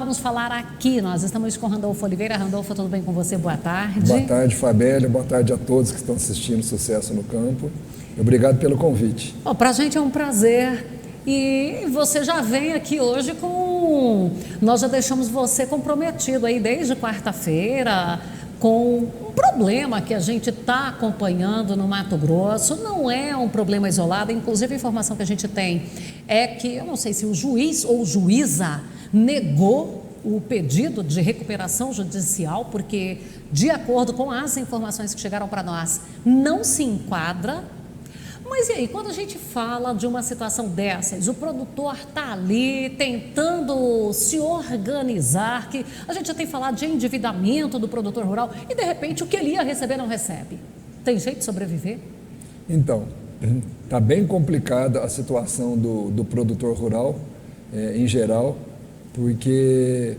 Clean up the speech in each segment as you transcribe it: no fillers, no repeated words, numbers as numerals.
vamos falar aqui. Nós estamos com Randolfo Oliveira. Randolfo, tudo bem com você? Boa tarde. Boa tarde, Fabélia. Boa tarde a todos que estão assistindo Sucesso no Campo. Obrigado pelo convite. Para a gente é um prazer. E você já vem aqui hoje com... Nós já deixamos você comprometido aí desde quarta-feira com um problema que a gente está acompanhando no Mato Grosso. Não é um problema isolado, inclusive a informação que a gente tem é que, eu não sei se o juiz ou juíza negou o pedido de recuperação judicial, porque, de acordo com as informações que chegaram para nós, não se enquadra. Mas e aí, quando a gente fala de uma situação dessas, o produtor está ali tentando se organizar, que a gente já tem falado de endividamento do produtor rural, e de repente o que ele ia receber não recebe. Tem jeito de sobreviver? Então, está bem complicada a situação do produtor rural, em geral, porque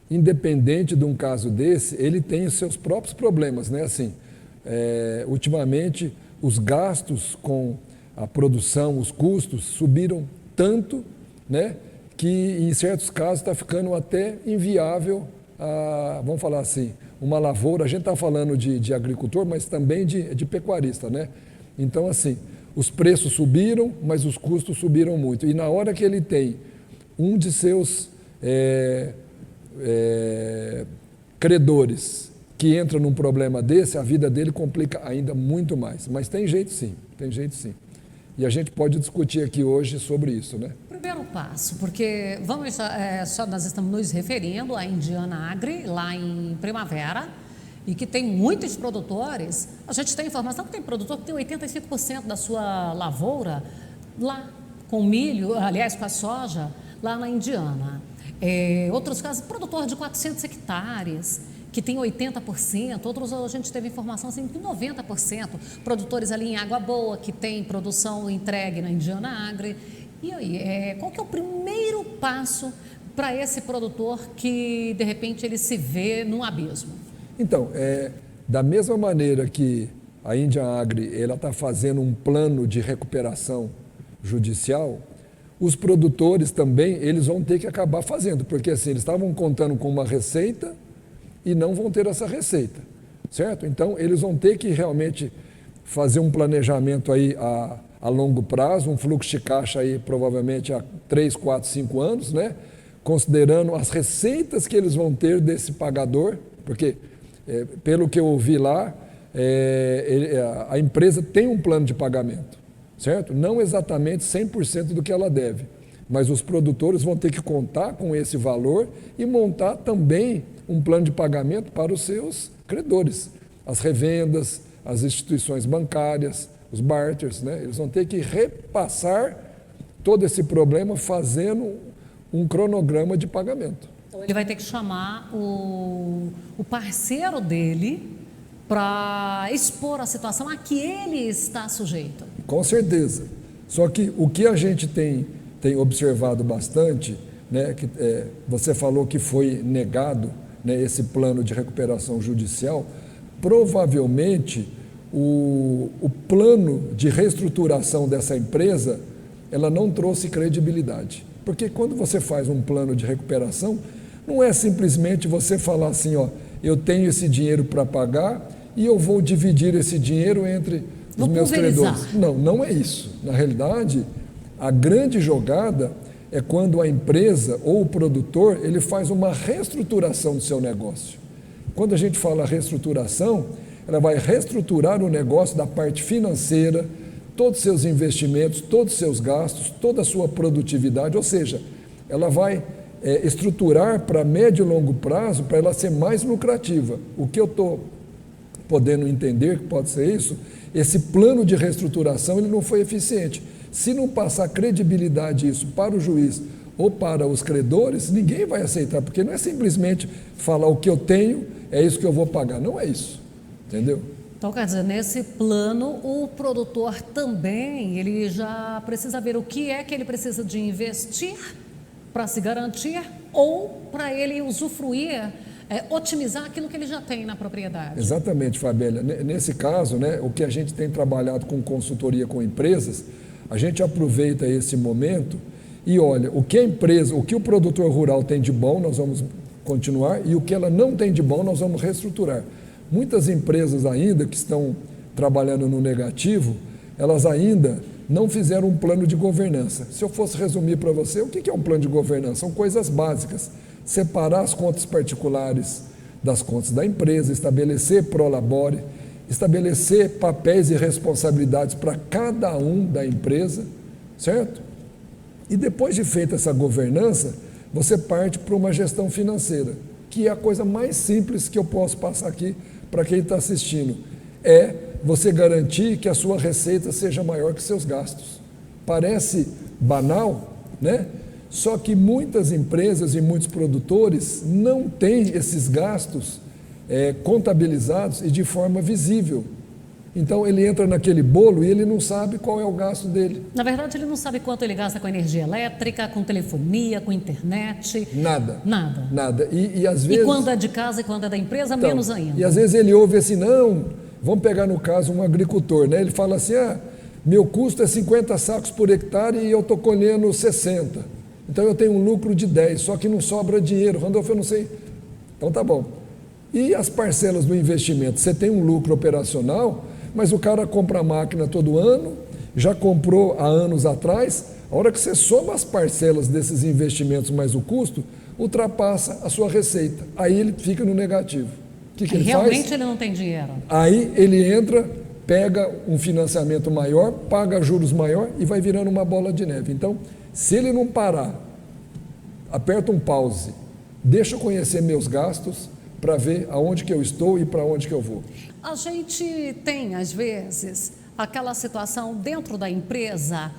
independente de um caso desse, ele tem os seus próprios problemas, né? Assim, ultimamente, os gastos com a produção, os custos subiram tanto, né, que em certos casos está ficando até inviável, vamos falar assim, uma lavoura. A gente está falando de agricultor, mas também de pecuarista, né? Então, assim, os preços subiram, mas os custos subiram muito. E na hora que ele tem um de seus credores que entra num problema desse, a vida dele complica ainda muito mais. Mas tem jeito sim, tem jeito sim. E a gente pode discutir aqui hoje sobre isso, né? Primeiro passo, porque nós estamos nos referindo à Indiana Agri, lá em Primavera, e que tem muitos produtores. A gente tem informação que tem produtor que tem 85% da sua lavoura lá, com milho, aliás, com a soja, lá na Indiana. Outros casos, produtor de 400 hectares, que tem 80%, outros a gente teve informação assim, que 90%, produtores ali em Água Boa, que tem produção entregue na Indiana Agri. E aí, qual que é o primeiro passo para esse produtor que, de repente, ele se vê num abismo? Então, da mesma maneira que a Indiana Agri está fazendo um plano de recuperação judicial, os produtores também eles vão ter que acabar fazendo, porque assim, eles estavam contando com uma receita e não vão ter essa receita, certo? Então, eles vão ter que realmente fazer um planejamento aí a longo prazo, um fluxo de caixa aí provavelmente há 3, 4, 5 anos, né? Considerando as receitas que eles vão ter desse pagador, porque, pelo que eu ouvi lá, a empresa tem um plano de pagamento, certo? Não exatamente 100% do que ela deve, mas os produtores vão ter que contar com esse valor e montar também um plano de pagamento para os seus credores, as revendas, as instituições bancárias, os barters, né? Eles vão ter que repassar todo esse problema fazendo um cronograma de pagamento. Então, ele vai ter que chamar o parceiro dele para expor a situação a que ele está sujeito. Com certeza. Só que o que a gente tem observado bastante, né, que, você falou que foi negado, né, esse plano de recuperação judicial, provavelmente o plano de reestruturação dessa empresa, ela não trouxe credibilidade. Porque quando você faz um plano de recuperação, não é simplesmente você falar assim, ó, eu tenho esse dinheiro para pagar e eu vou dividir esse dinheiro entre os meus credores. Não, não é isso. Na realidade, a grande jogada é quando a empresa ou o produtor, ele faz uma reestruturação do seu negócio. Quando a gente fala reestruturação, ela vai reestruturar o negócio da parte financeira, todos os seus investimentos, todos os seus gastos, toda a sua produtividade, ou seja, ela vai estruturar para médio e longo prazo para ela ser mais lucrativa. O que eu estou podendo entender que pode ser isso, esse plano de reestruturação ele não foi eficiente. Se não passar credibilidade isso para o juiz ou para os credores, ninguém vai aceitar, porque não é simplesmente falar o que eu tenho, é isso que eu vou pagar. Não é isso, entendeu? Então, quer dizer, nesse plano, o produtor também, ele já precisa ver o que é que ele precisa de investir para se garantir ou para ele usufruir, otimizar aquilo que ele já tem na propriedade. Exatamente, Fabélia. Nesse caso, né, o que a gente tem trabalhado com consultoria com empresas, a gente aproveita esse momento e olha o que a empresa, o que o produtor rural tem de bom, nós vamos continuar, e o que ela não tem de bom, nós vamos reestruturar. Muitas empresas ainda que estão trabalhando no negativo, elas ainda não fizeram um plano de governança. Se eu fosse resumir para você, o que é um plano de governança? São coisas básicas. Separar as contas particulares das contas da empresa, estabelecer prolabore, estabelecer papéis e responsabilidades para cada um da empresa, certo? E depois de feita essa governança, você parte para uma gestão financeira, que é a coisa mais simples que eu posso passar aqui para quem está assistindo. É você garantir que a sua receita seja maior que seus gastos. Parece banal, né? Só que muitas empresas e muitos produtores não têm esses gastos contabilizados e de forma visível. Então ele entra naquele bolo e ele não sabe qual é o gasto dele. Na verdade, ele não sabe quanto ele gasta com energia elétrica, com telefonia, com internet. Nada. Nada. Nada. E às vezes... E quando é de casa e quando é da empresa, então, menos ainda. E às vezes ele ouve assim, não, vamos pegar no caso um agricultor, né? Ele fala assim, meu custo é 50 sacos por hectare e eu estou colhendo 60. Então eu tenho um lucro de 10, só que não sobra dinheiro. Randolfo, eu não sei. Então tá bom. E as parcelas do investimento? Você tem um lucro operacional, mas o cara compra a máquina todo ano, já comprou há anos atrás, a hora que você soma as parcelas desses investimentos mais o custo, ultrapassa a sua receita. Aí ele fica no negativo. O que ele Realmente faz? ele não tem dinheiro. Aí ele entra, pega um financiamento maior, paga juros maior e vai virando uma bola de neve. Então, se ele não parar, aperta um pause, deixa eu conhecer meus gastos para ver aonde que eu estou e para onde que eu vou. A gente tem, às vezes, aquela situação dentro da empresa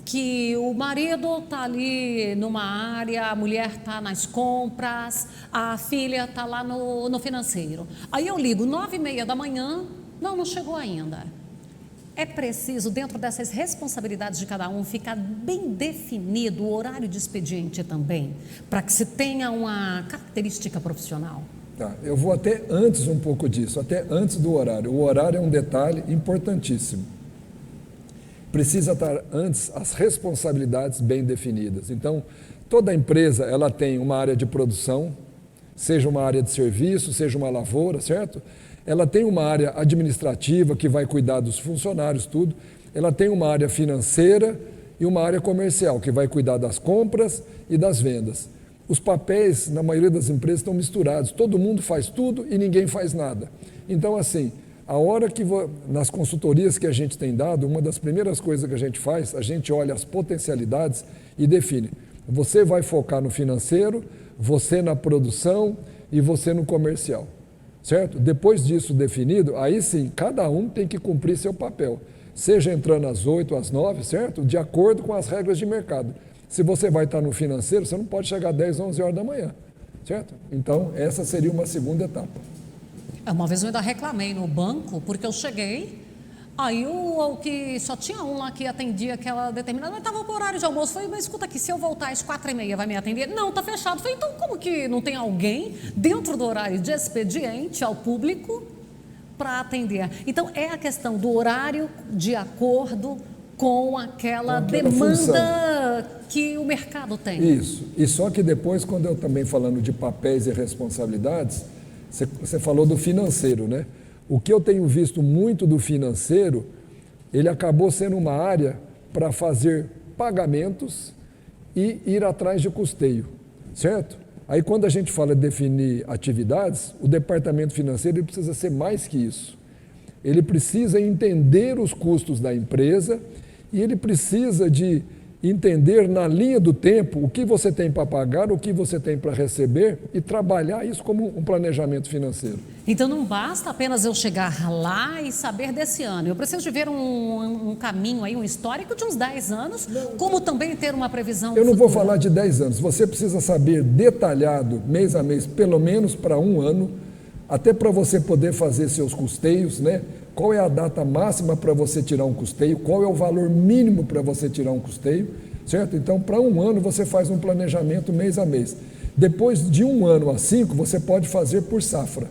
que o marido está ali numa área, a mulher está nas compras, a filha está lá no financeiro. Aí eu ligo 9h30 da manhã, não chegou ainda. É preciso, dentro dessas responsabilidades de cada um, ficar bem definido o horário de expediente também, para que se tenha uma característica profissional. Tá, eu vou até antes um pouco disso, até antes do horário. O horário é um detalhe importantíssimo. Precisa estar antes as responsabilidades bem definidas. Então, toda empresa ela tem uma área de produção, seja uma área de serviço, seja uma lavoura, certo? Ela tem uma área administrativa que vai cuidar dos funcionários, tudo. Ela tem uma área financeira e uma área comercial que vai cuidar das compras e das vendas. Os papéis, na maioria das empresas, estão misturados. Todo mundo faz tudo e ninguém faz nada. Então, assim, a hora que nas consultorias que a gente tem dado, uma das primeiras coisas que a gente faz, a gente olha as potencialidades e define. Você vai focar no financeiro, você na produção e você no comercial. Certo? Depois disso definido, aí sim, cada um tem que cumprir seu papel. Seja entrando às 8, às 9, certo? De acordo com as regras de mercado. Se você vai estar no financeiro, você não pode chegar às 10, 11 horas da manhã, certo? Então, essa seria uma segunda etapa. Uma vez eu ainda reclamei no banco, porque eu cheguei, aí o que só tinha um lá que atendia aquela determinada, mas estava por horário de almoço. Falei, mas escuta aqui, se eu voltar às 4h30 vai me atender? Não, está fechado. Falei, então como que não tem alguém dentro do horário de expediente ao público para atender? Então, é a questão do horário de acordo com aquela demanda função que o mercado tem. Isso. E só que depois, quando eu também falando de papéis e responsabilidades, você falou do financeiro, né? O que eu tenho visto muito do financeiro, ele acabou sendo uma área para fazer pagamentos e ir atrás de custeio, certo? Aí quando a gente fala de definir atividades, o departamento financeiro ele precisa ser mais que isso. Ele precisa entender os custos da empresa e ele precisa de entender na linha do tempo o que você tem para pagar, o que você tem para receber e trabalhar isso como um planejamento financeiro. Então não basta apenas eu chegar lá e saber desse ano. Eu preciso de ver um caminho aí, um histórico de uns 10 anos, como também ter uma previsão Eu não futura. vou falar de 10 anos. Você precisa saber detalhado, mês a mês, pelo menos para um ano, até para você poder fazer seus custeios, né? Qual é a data máxima para você tirar um custeio, qual é o valor mínimo para você tirar um custeio, certo? Então, para um ano, você faz um planejamento mês a mês. Depois de um ano a 5, você pode fazer por safra,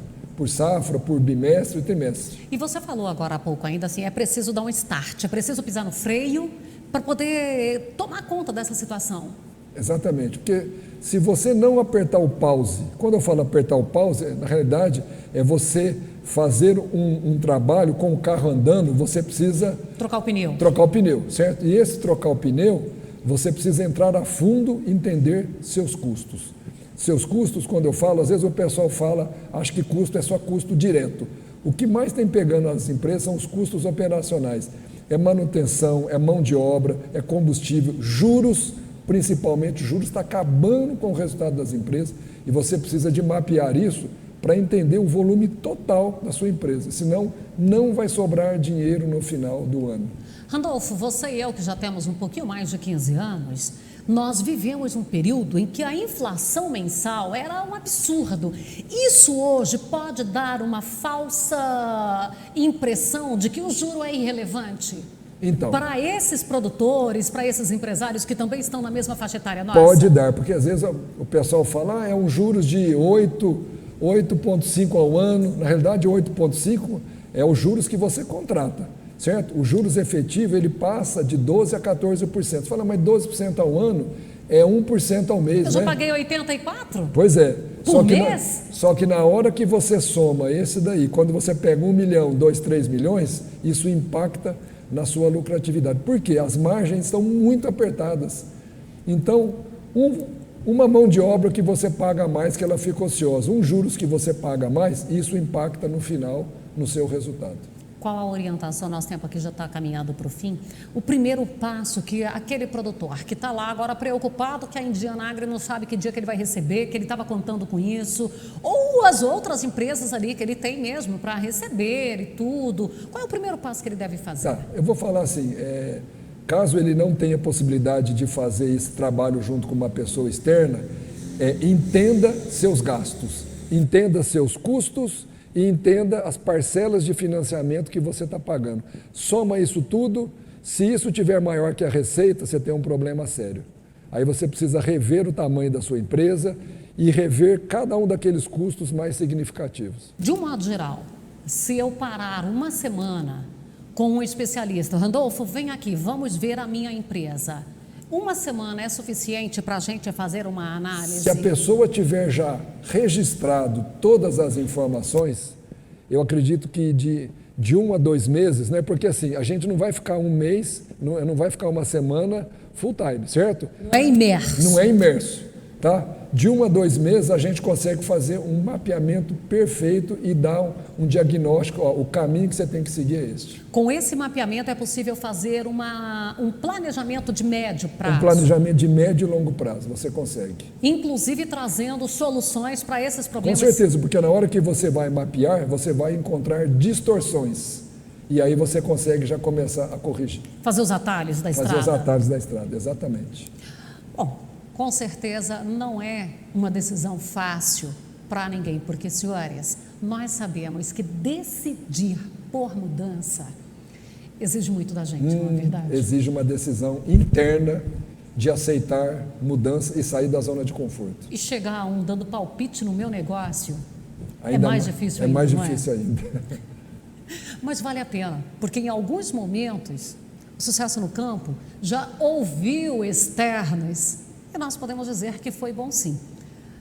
por bimestre e trimestre. E você falou agora há pouco ainda assim, é preciso dar um start, é preciso pisar no freio para poder tomar conta dessa situação. Exatamente, porque se você não apertar o pause, quando eu falo apertar o pause, na realidade é você fazer um trabalho com o carro andando, você precisa trocar o pneu, certo? E esse trocar o pneu, você precisa entrar a fundo e entender seus custos. Seus custos, quando eu falo, às vezes o pessoal fala, acho que custo é só custo direto. O que mais tem pegando as empresas são os custos operacionais. É manutenção, é mão de obra, é combustível, juros, principalmente juros, está acabando com o resultado das empresas e você precisa de mapear isso para entender o volume total da sua empresa, senão não vai sobrar dinheiro no final do ano. Randolfo, você e eu que já temos um pouquinho mais de 15 anos, nós vivemos um período em que a inflação mensal era um absurdo. Isso hoje pode dar uma falsa impressão de que o juro é irrelevante. Então, para esses produtores, para esses empresários que também estão na mesma faixa etária nossa? Pode dar, porque às vezes o pessoal fala, é um juros de 8,5 ao ano. Na realidade, 8,5 é os juros que você contrata, certo? O juros efetivo, ele passa de 12% a 14%. Você fala, mas 12% ao ano é 1% ao mês, Eu já paguei 84%? Pois é. Por mês? Só que na hora que você soma esse daí, quando você pega 1 milhão, 2, 3 milhões, isso impacta na sua lucratividade. Por quê? As margens estão muito apertadas. Então, uma mão de obra que você paga mais, que ela fica ociosa, juros que você paga mais, isso impacta no final, no seu resultado. Qual a orientação? Nosso tempo aqui já está caminhando para o fim. O primeiro passo que aquele produtor que está lá agora preocupado que a Indiana Agri não sabe que dia que ele vai receber, que ele estava contando com isso, ou as outras empresas ali que ele tem mesmo para receber e tudo. Qual é o primeiro passo que ele deve fazer? Tá, eu vou falar assim, caso ele não tenha possibilidade de fazer esse trabalho junto com uma pessoa externa, entenda seus gastos, entenda seus custos e entenda as parcelas de financiamento que você está pagando. Soma isso tudo, se isso tiver maior que a receita, você tem um problema sério. Aí você precisa rever o tamanho da sua empresa e rever cada um daqueles custos mais significativos. De um modo geral, se eu parar uma semana com um especialista, Randolfo, vem aqui, vamos ver a minha empresa. Uma semana é suficiente para a gente fazer uma análise? Se a pessoa tiver já registrado todas as informações, eu acredito que de 1 a 2 meses, né? Porque assim, a gente não vai ficar um mês, não vai ficar uma semana full time, certo? Não é imerso. Não é imerso, tá? De 1 a 2 meses a gente consegue fazer um mapeamento perfeito e dar um diagnóstico, o caminho que você tem que seguir é este. Com esse mapeamento é possível fazer um planejamento de médio prazo? Um planejamento de médio e longo prazo, você consegue. Inclusive trazendo soluções para esses problemas? Com certeza, porque na hora que você vai mapear, você vai encontrar distorções. E aí você consegue já começar a corrigir. Fazer os atalhos da estrada? Fazer os atalhos da estrada, exatamente. Bom, com certeza não é uma decisão fácil para ninguém, porque, senhores, nós sabemos que decidir por mudança exige muito da gente, não é verdade? Exige uma decisão interna de aceitar mudança e sair da zona de conforto. E chegar a dando palpite no meu negócio Ainda é mais difícil ainda, É mais não difícil ainda. Mas vale a pena, porque em alguns momentos, o sucesso no campo já ouviu externos e nós podemos dizer que foi bom sim.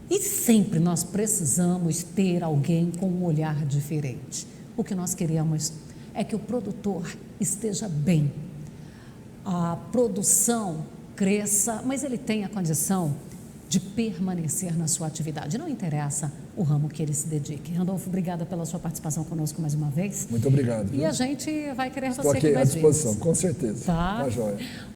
E sempre nós precisamos ter alguém com um olhar diferente. O que nós queremos é que o produtor esteja bem, a produção cresça, mas ele tenha a condição de permanecer na sua atividade. Não interessa o ramo que ele se dedique. Randolfo, obrigada pela sua participação conosco mais uma vez. Muito obrigado. E a gente vai querer Estou você aqui aqui à mais disposição, vezes. com certeza. Tá. Tá joia.